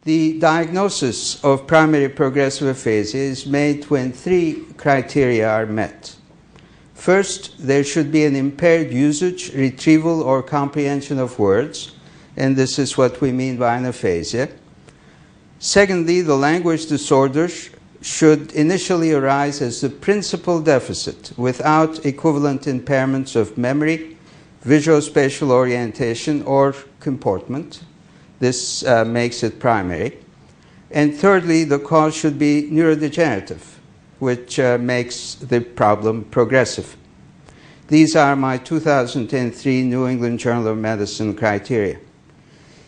The diagnosis of primary progressive aphasia is made when three criteria are met. First, there should be an impaired usage, retrieval, or comprehension of words, and this is what we mean by an aphasia. Secondly, the language disorder should initially arise as the principal deficit without equivalent impairments of memory, visuospatial orientation, or comportment. This makes it primary. And thirdly, the cause should be neurodegenerative, which makes the problem progressive. These are my 2003 New England Journal of Medicine criteria.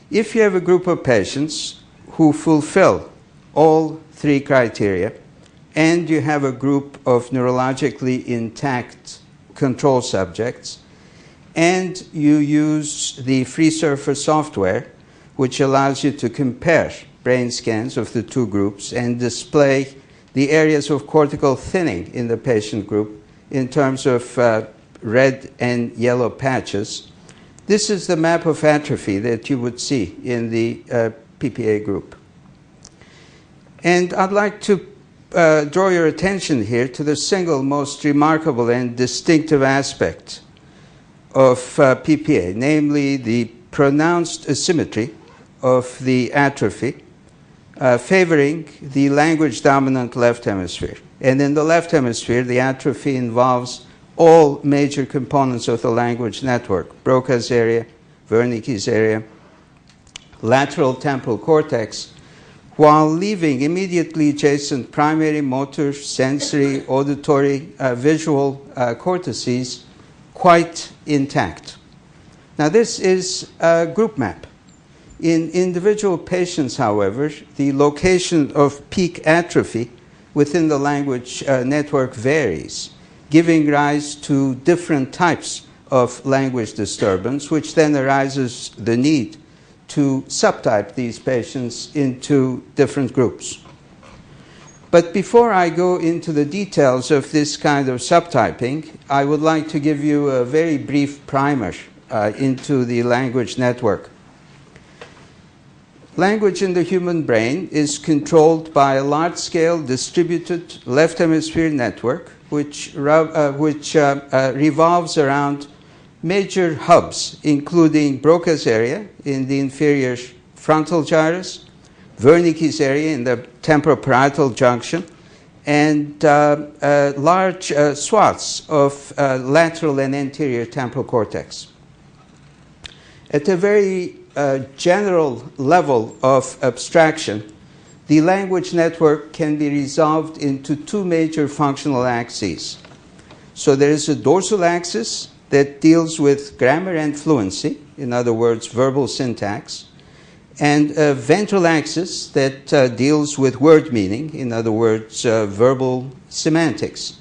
If you have a group of patients who fulfill all three criteria, and you have a group of neurologically intact control subjects, and you use the FreeSurfer software, which allows you to compare brain scans of the two groups and display the areas of cortical thinning in the patient group in terms of red and yellow patches. This is the map of atrophy that you would see in the PPA group. And I'd like to draw your attention here to the single most remarkable and distinctive aspect of PPA, namely the pronounced asymmetry of the atrophy favoring the language-dominant left hemisphere. And in the left hemisphere, the atrophy involves all major components of the language network: Broca's area, Wernicke's area, lateral temporal cortex, while leaving immediately adjacent primary, motor, sensory, auditory, visual cortices quite intact. Now, this is a group map. In individual patients, however, the location of peak atrophy within the language network varies, giving rise to different types of language disturbance, which then arises the need to subtype these patients into different groups. But before I go into the details of this kind of subtyping, I would like to give you a very brief primer into the language network. Language in the human brain is controlled by a large-scale distributed left hemisphere network which revolves around major hubs, including Broca's area in the inferior frontal gyrus, Wernicke's area in the temporoparietal junction, and large swaths of lateral and anterior temporal cortex. At a very general level of abstraction, the language network can be resolved into two major functional axes. So there is a dorsal axis that deals with grammar and fluency, in other words, verbal syntax, and a ventral axis that deals with word meaning, in other words, verbal semantics.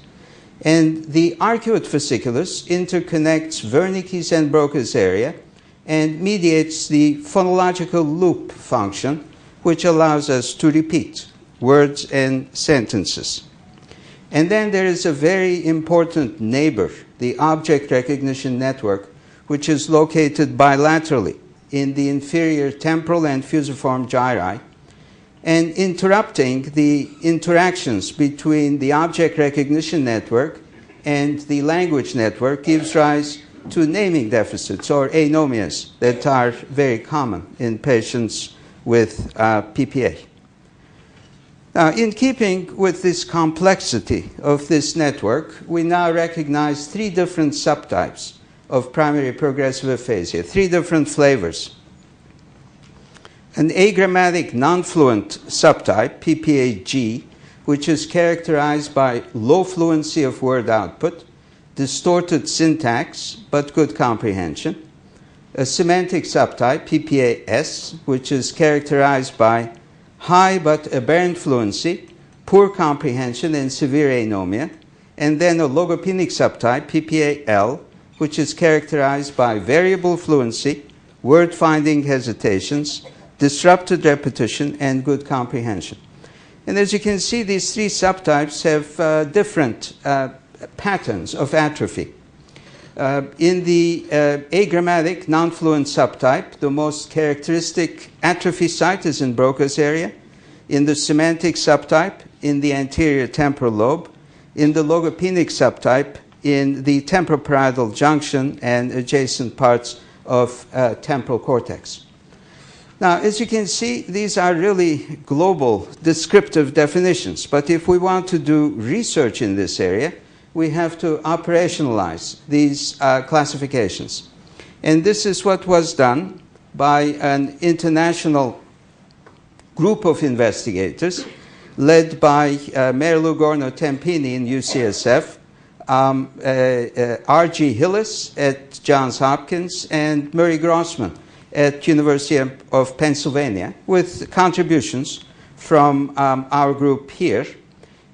And the arcuate fasciculus interconnects Wernicke's and Broca's area and mediates the phonological loop function, which allows us to repeat words and sentences. And then there is a very important neighbor, the object recognition network, which is located bilaterally in the inferior temporal and fusiform gyri, and interrupting the interactions between the object recognition network and the language network gives rise to naming deficits, or anomias, that are very common in patients with PPA. Now, in keeping with this complexity of this network, we now recognize three different subtypes of primary progressive aphasia, three different flavors. An agrammatic non-fluent subtype, PPA-G, which is characterized by low fluency of word output, distorted syntax, but good comprehension. A semantic subtype, PPA-S, which is characterized by high but aberrant fluency, poor comprehension, and severe anomia. And then a logopenic subtype, PPA-L, which is characterized by variable fluency, word-finding hesitations, disrupted repetition, and good comprehension. And as you can see, these three subtypes have different patterns of atrophy. In the agrammatic non-fluent subtype, the most characteristic atrophy site is in Broca's area. In the semantic subtype, in the anterior temporal lobe. In the logopenic subtype, in the temporoparietal junction and adjacent parts of temporal cortex. Now, as you can see, these are really global descriptive definitions. But if we want to do research in this area, we have to operationalize these classifications. And this is what was done by an international group of investigators led by Merlu Gorno-Tempini in UCSF, R.G. Hillis at Johns Hopkins, and Murray Grossman at University of Pennsylvania, with contributions from our group here.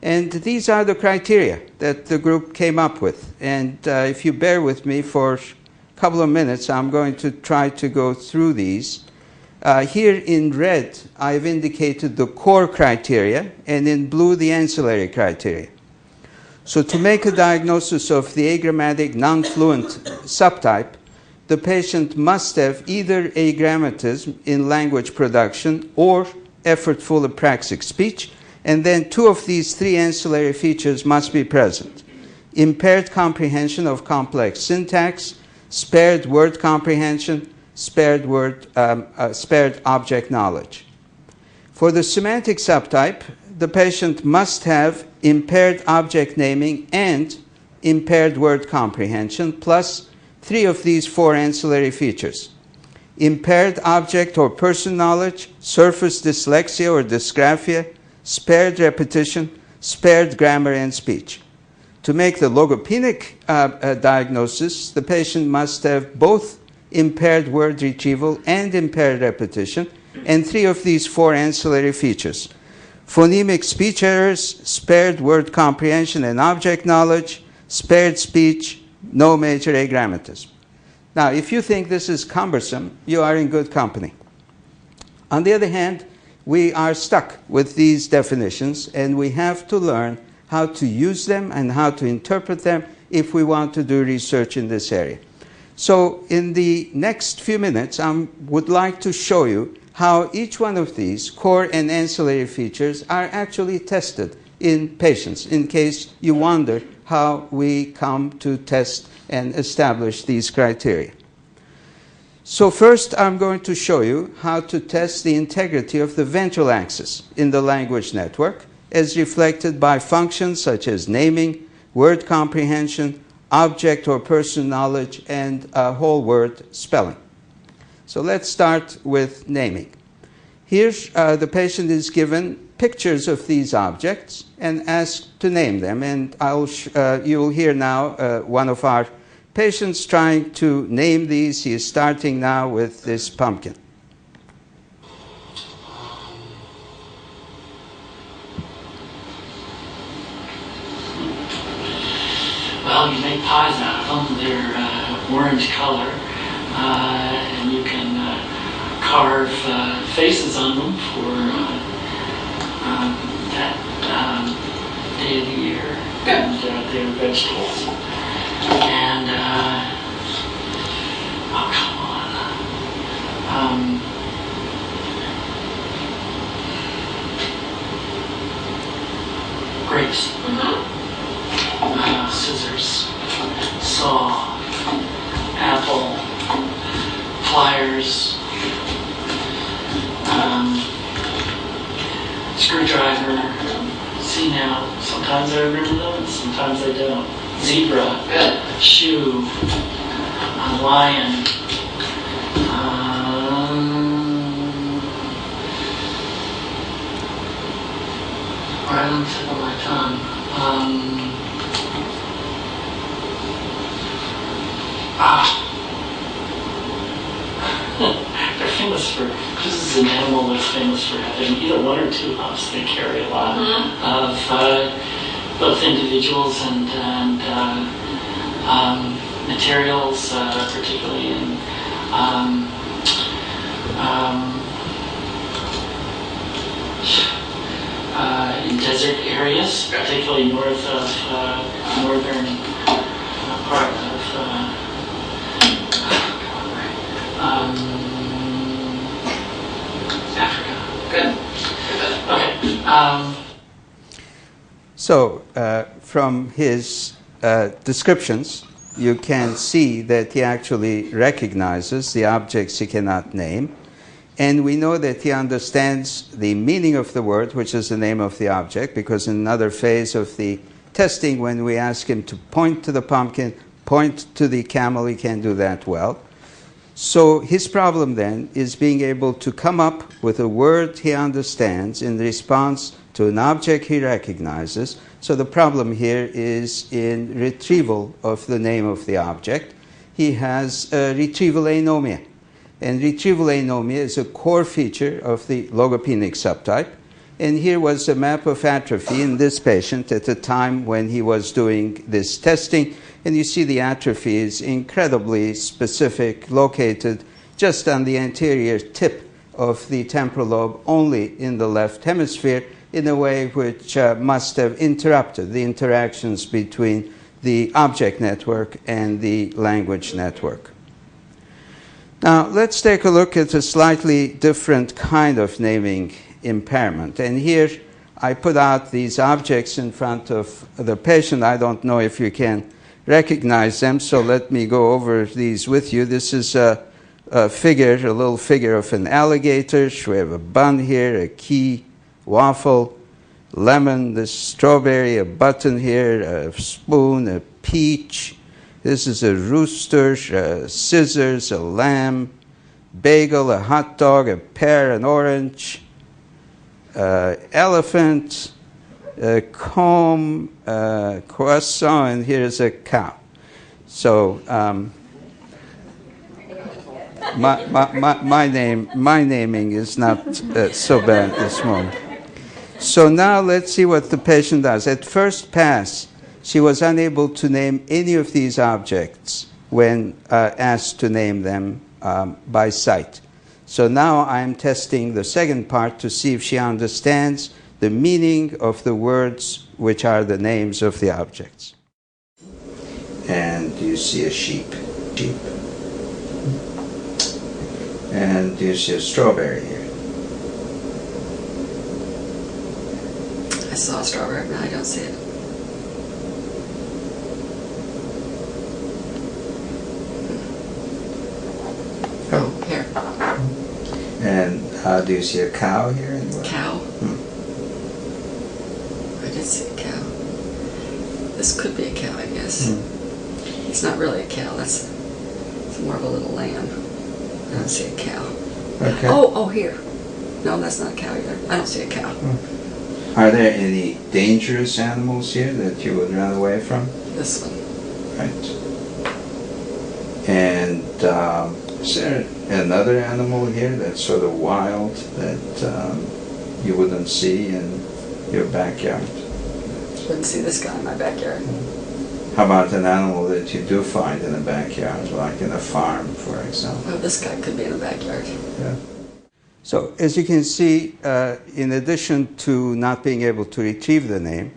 And these are the criteria that the group came up with. And if you bear with me for a couple of minutes, I'm going to try to go through these. Here in red, I've indicated the core criteria, and in blue, the ancillary criteria. So to make a diagnosis of the agrammatic non-fluent subtype, the patient must have either agrammatism in language production or effortful apraxic speech, and then two of these three ancillary features must be present: impaired comprehension of complex syntax, spared word comprehension, spared object knowledge. For the semantic subtype, the patient must have impaired object naming and impaired word comprehension, plus three of these four ancillary features: impaired object or person knowledge, surface dyslexia or dysgraphia, spared repetition, spared grammar and speech. To make the logopenic diagnosis, the patient must have both impaired word retrieval and impaired repetition, and three of these four ancillary features: phonemic speech errors, spared word comprehension and object knowledge, spared speech, no major agrammatism. Now, if you think this is cumbersome, you are in good company. On the other hand, we are stuck with these definitions, and we have to learn how to use them and how to interpret them if we want to do research in this area. So in the next few minutes, I would like to show you how each one of these core and ancillary features are actually tested in patients, in case you wonder how we come to test and establish these criteria. So first, I'm going to show you how to test the integrity of the ventral axis in the language network, as reflected by functions such as naming, word comprehension, object or person knowledge, and whole word spelling. So let's start with naming. Here, the patient is given pictures of these objects and asked to name them. And you will hear now one of our patients trying to name these. He is starting now with this pumpkin. Well, you make pies out of them. They're orange color, and you can carve faces on them for that day of the year. And they're vegetables. And oh, come on. Grapes. Mm-hmm. Scissors, saw, apple, pliers, screwdriver. See now, sometimes I remember them, sometimes I don't. Zebra, shoe, lion, right on the tip of my tongue. They're famous for, this is an animal that's famous for having either one or two humps. They carry a lot of both individuals and materials, particularly in desert areas, particularly north of northern part of Africa. Good. Okay. So, from his descriptions, you can see that he actually recognizes the objects he cannot name. And we know that he understands the meaning of the word, which is the name of the object, because in another phase of the testing, when we ask him to point to the pumpkin, point to the camel, he can do that well. So his problem then is being able to come up with a word he understands in response to an object he recognizes. So the problem here is in retrieval of the name of the object. He has retrieval anomia. And retrieval anomia is a core feature of the logopenic subtype. And here was a map of atrophy in this patient at the time when he was doing this testing. And you see the atrophy is incredibly specific, located just on the anterior tip of the temporal lobe, only in the left hemisphere, in a way which must have interrupted the interactions between the object network and the language network. Now, let's take a look at a slightly different kind of naming impairment. And here I put out these objects in front of the patient. I don't know if you can recognize them, so let me go over these with you. This is a figure, a little figure of an alligator. We have a bun here, a key, waffle, lemon, this strawberry, a button here, a spoon, a peach. This is a rooster, scissors, a lamb, bagel, a hot dog, a pear, an orange, elephant, a comb, croissant, and here's a cow. So my naming is not so bad at this moment. So now let's see what the patient does. At first pass, she was unable to name any of these objects when asked to name them by sight. So now I'm testing the second part to see if she understands the meaning of the words which are the names of the objects. And you see a sheep. And you see a strawberry here. I saw a strawberry, but I don't see it. Oh, here. And do you see a cow here anywhere? Cow. I did see a cow. This could be a cow, I guess. It's not really a cow. It's more of a little lamb. I don't see a cow. Okay. Oh, here. No, that's not a cow either. I don't see a cow. Are there any dangerous animals here that you would run away from? This one. Right. And is there another animal here that's sort of wild that you wouldn't see in your backyard? Wouldn't see this guy in my backyard. How about an animal that you do find in the backyard, like in a farm, for example? Oh, this guy could be in the backyard. Yeah. So, as you can see, in addition to not being able to retrieve the name,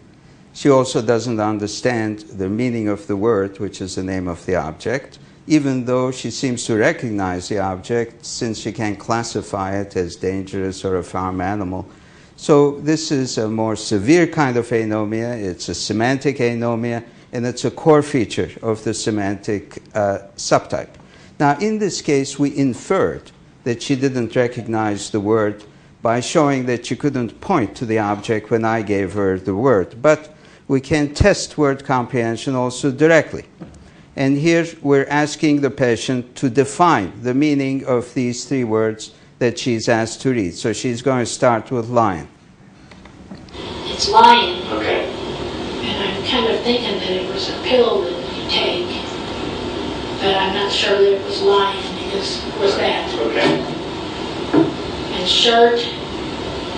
she also doesn't understand the meaning of the word, which is the name of the object, even though she seems to recognize the object since she can classify it as dangerous or a farm animal. So this is a more severe kind of anomia. It's a semantic anomia, and it's a core feature of the semantic subtype. Now, in this case, we inferred that she didn't recognize the word by showing that she couldn't point to the object when I gave her the word. But we can test word comprehension also directly. And here we're asking the patient to define the meaning of these three words that she's asked to read. So she's going to start with lion. It's lion. Okay. And I'm kind of thinking that it was a pill that you take, but I'm not sure that it was lion because it was that. Okay. And shirt,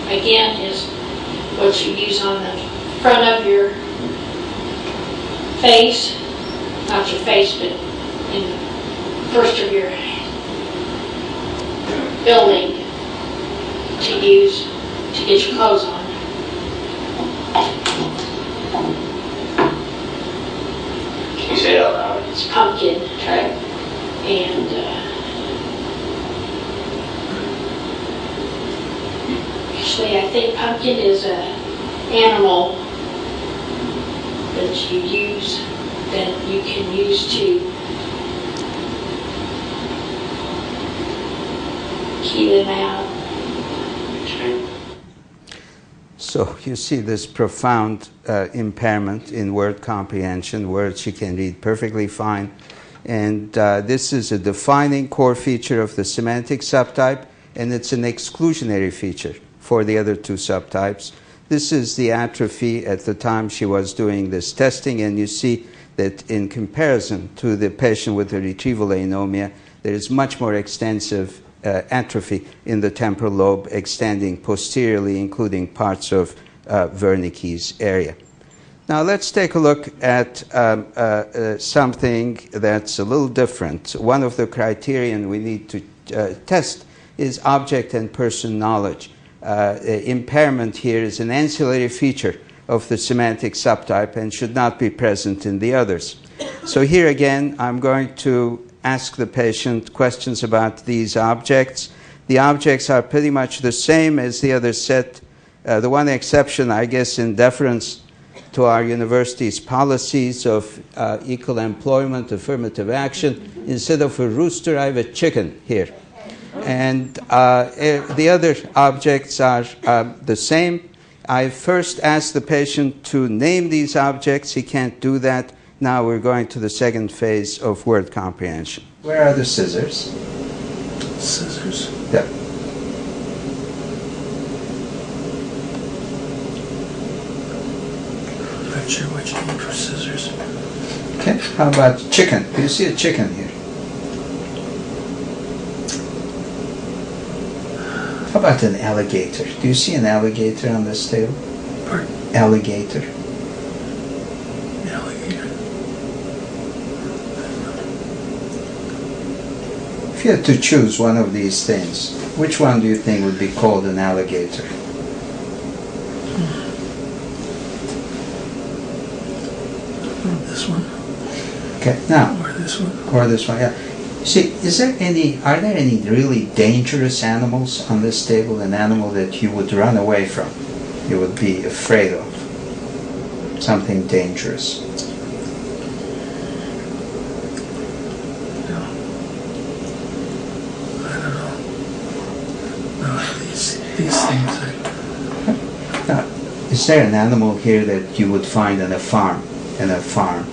again, is what you use on the front of your face, not your face, but in the first of your building to use to get your clothes on. Can you say it out loud? It's pumpkin. Okay. And think pumpkin is a animal that you can use to keep them out. Okay. So you see this profound impairment in word comprehension, words she can read perfectly fine. And this is a defining core feature of the semantic subtype, and it's an exclusionary feature for the other two subtypes. This is the atrophy at the time she was doing this testing, and you see that in comparison to the patient with the retrieval anomia, there is much more extensive atrophy in the temporal lobe extending posteriorly, including parts of Wernicke's area. Now let's take a look at something that's a little different. One of the criterion we need to test is object and person knowledge. Impairment here is an ancillary feature of the semantic subtype and should not be present in the others. So here again, I'm going to ask the patient questions about these objects. The objects are pretty much the same as the other set. The one exception, I guess, in deference to our university's policies of equal employment, affirmative action, instead of a rooster, I have a chicken here. And the other objects are the same. I first asked the patient to name these objects. He can't do that. Now we're going to the second phase of word comprehension. Where are the scissors? Scissors? Yeah. I'm not sure what you need for scissors. Okay. How about chicken? Do you see a chicken here? How about an alligator? Do you see an alligator on this table? Pardon? Alligator. Alligator. If you had to choose one of these things, which one do you think would be called an alligator? This one. Okay, now. Or this one. Or this one, yeah. See, are there any really dangerous animals on this table? An animal that you would run away from, you would be afraid of? Something dangerous. No. I don't know. No, these things. Now, is there an animal here that you would find on a farm? In a farm?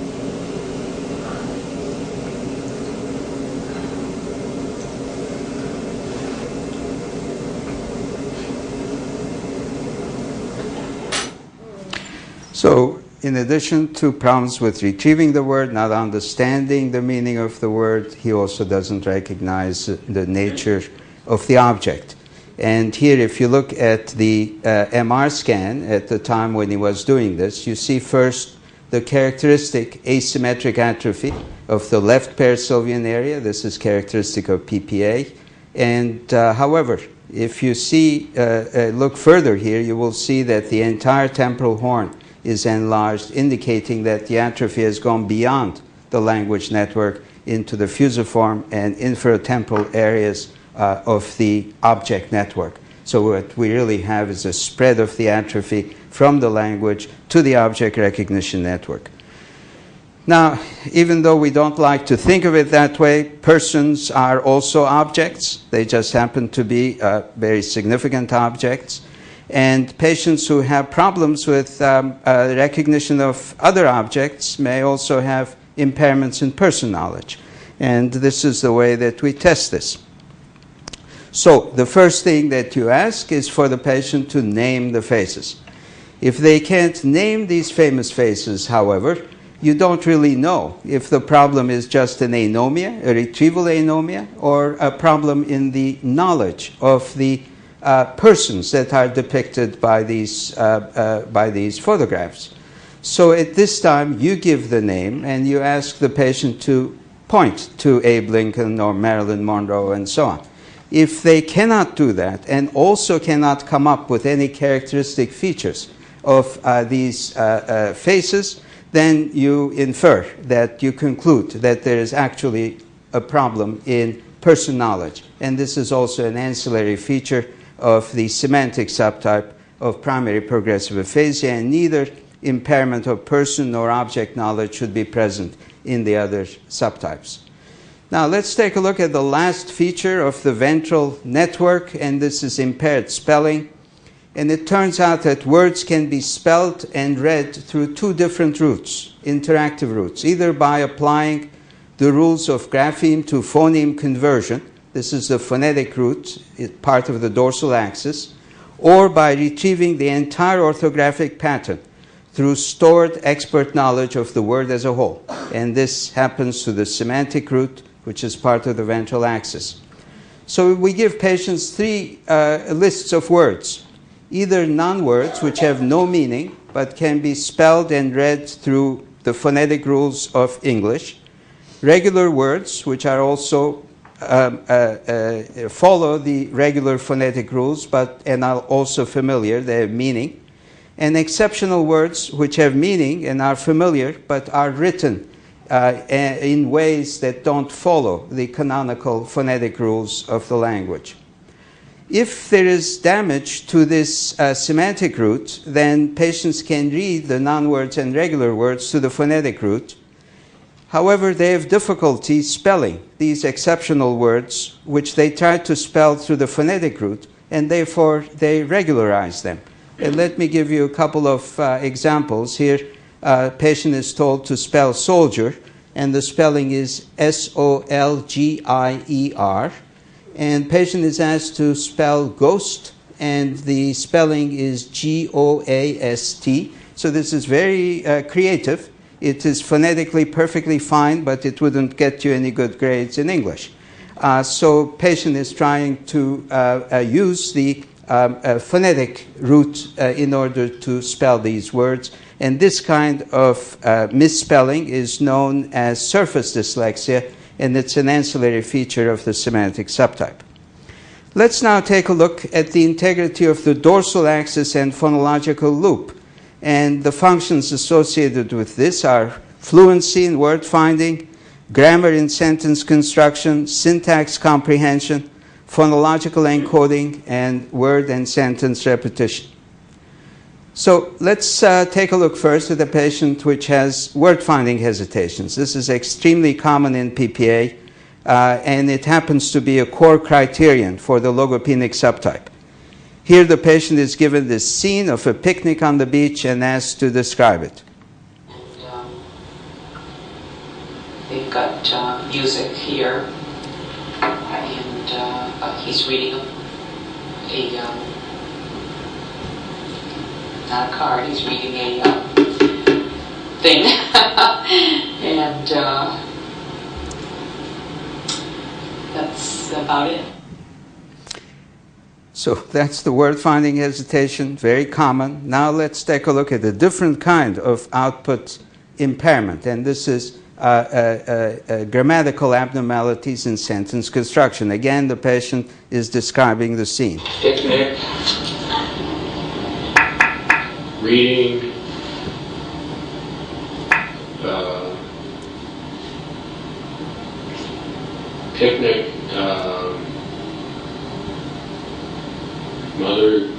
So, in addition to problems with retrieving the word, not understanding the meaning of the word, he also doesn't recognize the nature of the object. And here, if you look at the MR scan at the time when he was doing this, you see first the characteristic asymmetric atrophy of the left perisylvian area. This is characteristic of PPA. And however, if you see, look further here, you will see that the entire temporal horn is enlarged, indicating that the atrophy has gone beyond the language network into the fusiform and inferotemporal areas of the object network. So what we really have is a spread of the atrophy from the language to the object recognition network. Now, even though we don't like to think of it that way, persons are also objects. They just happen to be very significant objects. And patients who have problems with recognition of other objects may also have impairments in person knowledge. And this is the way that we test this. So the first thing that you ask is for the patient to name the faces. If they can't name these famous faces, however, you don't really know if the problem is just an anomia, a retrieval anomia, or a problem in the knowledge of the persons that are depicted by these photographs. So at this time, you give the name and you ask the patient to point to Abe Lincoln or Marilyn Monroe and so on. If they cannot do that and also cannot come up with any characteristic features of these faces, then you infer that you conclude that there is actually a problem in person knowledge. And this is also an ancillary feature of the semantic subtype of primary progressive aphasia, and neither impairment of person nor object knowledge should be present in the other subtypes. Now let's take a look at the last feature of the ventral network, and this is impaired spelling. And it turns out that words can be spelled and read through two different routes, interactive routes, either by applying the rules of grapheme to phoneme conversion. This is the phonetic route, part of the dorsal axis, or by retrieving the entire orthographic pattern through stored expert knowledge of the word as a whole. And this happens to the semantic route, which is part of the ventral axis. So we give patients three lists of words, either non-words, which have no meaning, but can be spelled and read through the phonetic rules of English, regular words, which are also follow the regular phonetic rules, and are also familiar, they have meaning, and exceptional words, which have meaning and are familiar, but are written in ways that don't follow the canonical phonetic rules of the language. If there is damage to this semantic route, then patients can read the non-words and regular words to the phonetic route. However, they have difficulty spelling these exceptional words, which they try to spell through the phonetic route, and therefore they regularize them. And let me give you a couple of examples. Here, a patient is told to spell soldier, and the spelling is S-O-L-G-I-E-R. And patient is asked to spell ghost, and the spelling is G-O-A-S-T. So this is very creative. It is phonetically perfectly fine, but it wouldn't get you any good grades in English. So patient is trying to use the phonetic route in order to spell these words. And this kind of misspelling is known as surface dyslexia, and it's an ancillary feature of the semantic subtype. Let's now take a look at the integrity of the dorsal axis and phonological loop. And the functions associated with this are fluency in word finding, grammar in sentence construction, syntax comprehension, phonological encoding, and word and sentence repetition. So let's take a look first at a patient which has word finding hesitations. This is extremely common in PPA, and it happens to be a core criterion for the logopenic subtype. Here the patient is given this scene of a picnic on the beach and asked to describe it. And, they've got music here, and he's reading not a card, he's reading a thing, and that's about it. So that's the word finding hesitation, very common. Now let's take a look at a different kind of output impairment, and this is grammatical abnormalities in sentence construction. Again, the patient is describing the scene. Picnic, reading, picnic, mother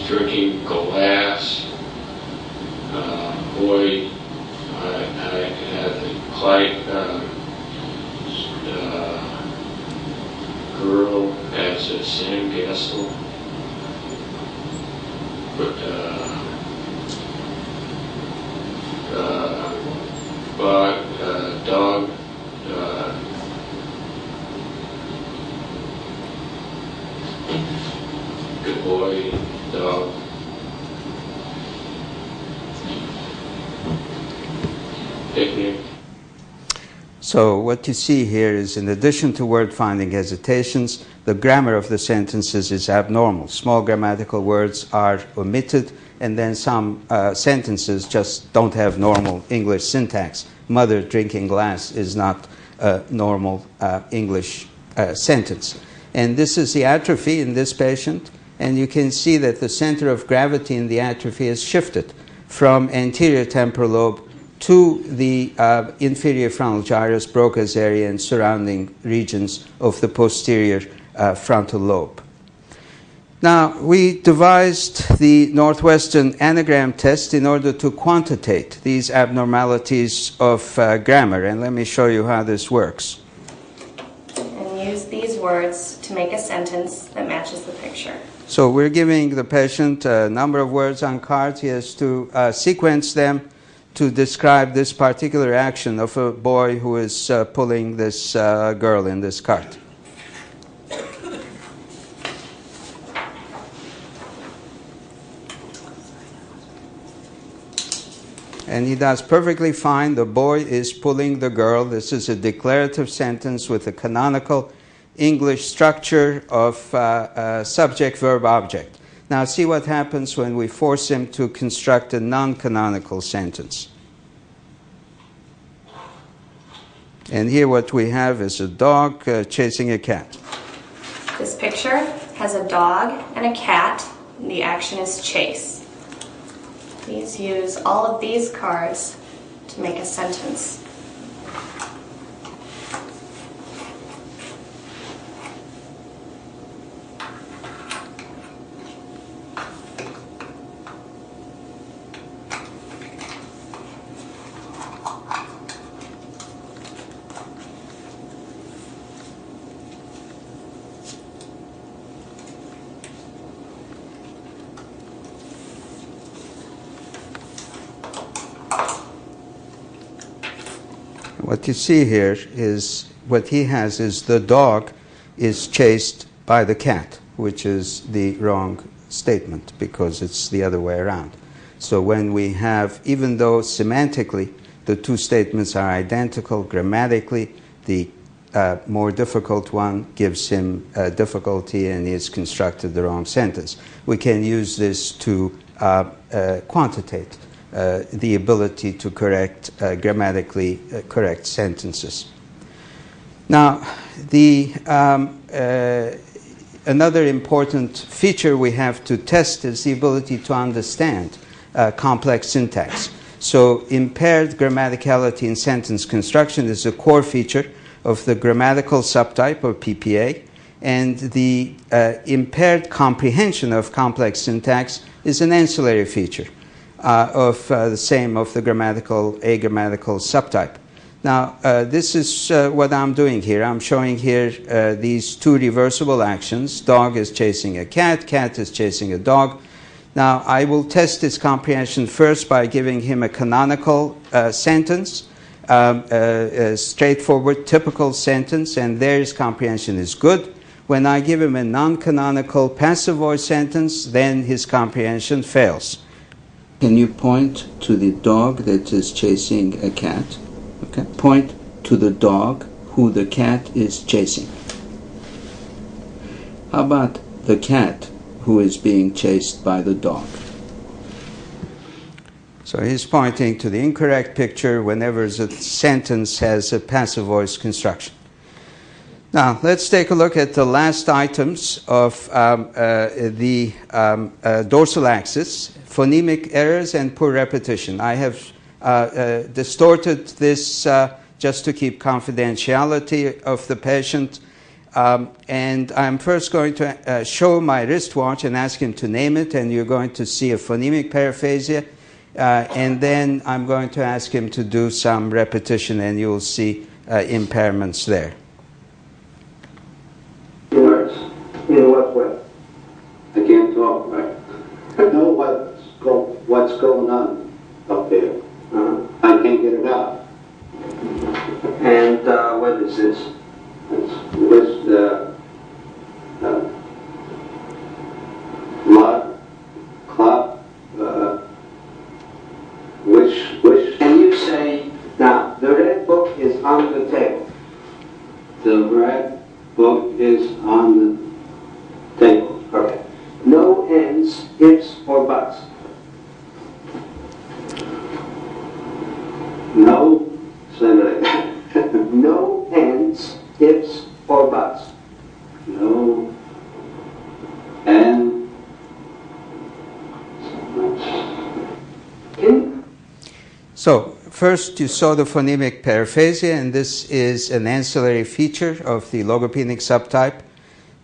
drinking glass, boy, I had the girl as a sandcastle, but dog, good boy, dog. Picnic. So what you see here is, in addition to word finding hesitations, the grammar of the sentences is abnormal. Small grammatical words are omitted, and then some sentences just don't have normal English syntax. Mother drinking glass is not a normal English sentence. And this is the atrophy in this patient, and you can see that the center of gravity in the atrophy has shifted from anterior temporal lobe to the inferior frontal gyrus, Broca's area, and surrounding regions of the posterior frontal lobe. Now, we devised the Northwestern anagram test in order to quantitate these abnormalities of grammar, and let me show you how this works. And use these words to make a sentence that matches the picture. So we're giving the patient a number of words on cards. He has to sequence them to describe this particular action of a boy who is pulling this girl in this cart. And he does perfectly fine. The boy is pulling the girl. This is a declarative sentence with a canonical English structure of subject, verb, object. Now see what happens when we force him to construct a non-canonical sentence. And here what we have is a dog chasing a cat. This picture has a dog and a cat. And the action is chase. Please use all of these cards to make a sentence. What you see here is what he has is the dog is chased by the cat, which is the wrong statement because it's the other way around. So when we have, even though semantically the two statements are identical, grammatically the more difficult one gives him difficulty and he's constructed the wrong sentence. We can use this to quantitate the ability to correct grammatically correct sentences. Now, another important feature we have to test is the ability to understand complex syntax. So impaired grammaticality in sentence construction is a core feature of the grammatical subtype or PPA, and the impaired comprehension of complex syntax is an ancillary feature of the same of the agrammatical subtype. Now, this is what I'm doing here. I'm showing here these two reversible actions. Dog is chasing a cat, cat is chasing a dog. Now, I will test his comprehension first by giving him a canonical sentence, a straightforward, typical sentence, and there his comprehension is good. When I give him a non-canonical passive voice sentence, then his comprehension fails. Can you point to the dog that is chasing a cat? Okay. Point to the dog who the cat is chasing. How about the cat who is being chased by the dog? So he's pointing to the incorrect picture whenever the sentence has a passive voice construction. Now, let's take a look at the last items of the dorsal axis, phonemic errors and poor repetition. I have distorted this just to keep confidentiality of the patient. And I'm first going to show my wristwatch and ask him to name it, and you're going to see a phonemic paraphasia. And then I'm going to ask him to do some repetition, and you'll see impairments there. Words. In what way? I can't talk, right? I know what's going on up there. I can't get it out. And what is this? This mud, clock, wish. Can you say, now, the red book is on the table. The red book is on the table. Okay. No ands, ifs, or buts. No, no ands, ifs, or buts. No and So first you saw the phonemic paraphasia, and this is an ancillary feature of the logopenic subtype.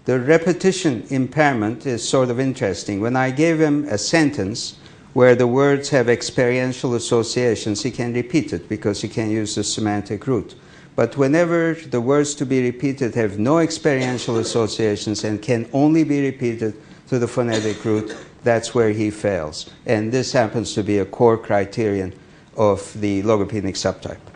The repetition impairment is sort of interesting. When I gave him a sentence where the words have experiential associations, he can repeat it because he can use the semantic root. But whenever the words to be repeated have no experiential associations and can only be repeated to the phonetic root, that's where he fails. And this happens to be a core criterion of the logopenic subtype.